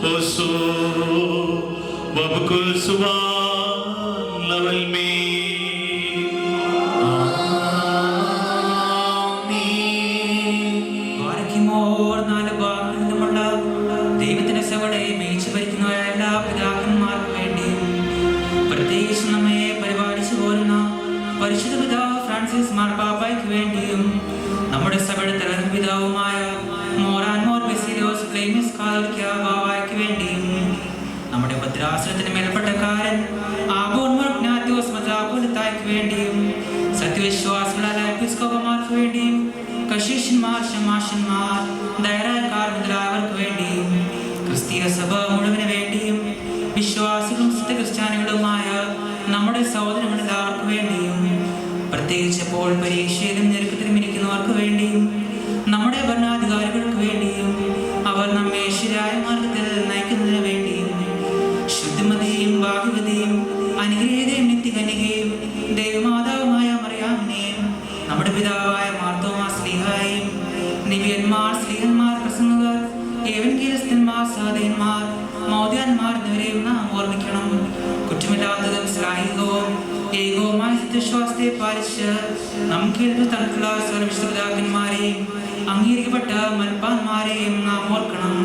oso babkul subhan lawal me amen varkimor nalu baagunnumulla ദൈവത്തിന്റെ സഭയെ മേയിച്ചു ഭരിക്കുന്ന എല്ലാ പിതാക്കന്മാർക്കും വേണ്ടിയും പ്രത്യേകിച്ച് നമ്മെ പരിപാലിച്ചു പോരുന്ന പരിശുദ്ധ പിതാവ് ഫ്രാൻസിസ് മാർപ്പാപ്പയ്ക്ക് വേണ്ടിയും നമ്മുടെ സഭയുടെ തലവൻ പിതാവുമായ മോറാൻമോർ ബെസിലിയോസ് ക്ലീമിസ് കാതോലിക്ക ബാവായ്ക്ക് വേണ്ടിയും നമ്മുടെ ഭദ്രാസനത്തിന് മേൽപ്പെട്ടക്കാരൻ ആബോൻമോർ ഇഗ്നാത്യോസ് മെത്രാപ്പോലീത്തായ്ക്ക് വേണ്ടിയും സത്യവിശ്വാസികളായ എപ്പിസ്കോപ്പമാർക്ക് വേണ്ടിയും കശീഷന്മാർ ശമാശന്മാർ ഡയറക്കാർ മുതലായവർക്ക് വേണ്ടിയും ക്രിസ്തീയ സഭ മുഴുവന് വേണ്ടിയും വിശ്വാസികളും ക്രിസ്ത്യാനികളുമായ നമ്മുടെ സഹോദരങ്ങളെല്ലാവർക്കു വേണ്ടിയും പ്രത്യേകിച്ചപ്പോൾ പരീക്ഷയിലും ഞെരുക്കത്തിലും ഇരിക്കുന്നവർക്ക് വേണ്ടിയും നമ്മുടെ ഭരണാധികാരികൾക്ക് വേണ്ടിയും അവർ നമ്മെ ശരിയായ മാർഗത്തിൽ നയിക്കുന്നതിന് വേണ്ടിയും ശുദ്ധിമതിയും ഭാഗ്യവതിയും അനുഗ്രഹീതയും നിത്യകന്യകയും ദൈവമാതാവുമായ മറിയാമിനെയും നമ്മുടെ പിതാവായ മാർത്തോമാ ശ്ലീഹായെയും നിവ്യന്മാർ സ്ത്രീഹന്മാർ പ്രസംഗകർ ഏവൻഗേലിസ്തന്മാർ സഹോദരന്മാർ മൗദ്യാന്മാർ എന്നിവരെയും നാം ഓർമ്മിക്കണം. കുറ്റമില്ലാത്തതും ശ്ലാഘികവും ഏകവുമായ സത്യവിശ്വാസത്തെ പാലിച്ച് നമുക്ക് തണുക്കുള്ള സർവ്വവിശുദ്ധ പിതാക്കന്മാരെയും അംഗീകരിക്കപ്പെട്ട മൽപ്പാന്മാരെയും നാം ഓർക്കണം.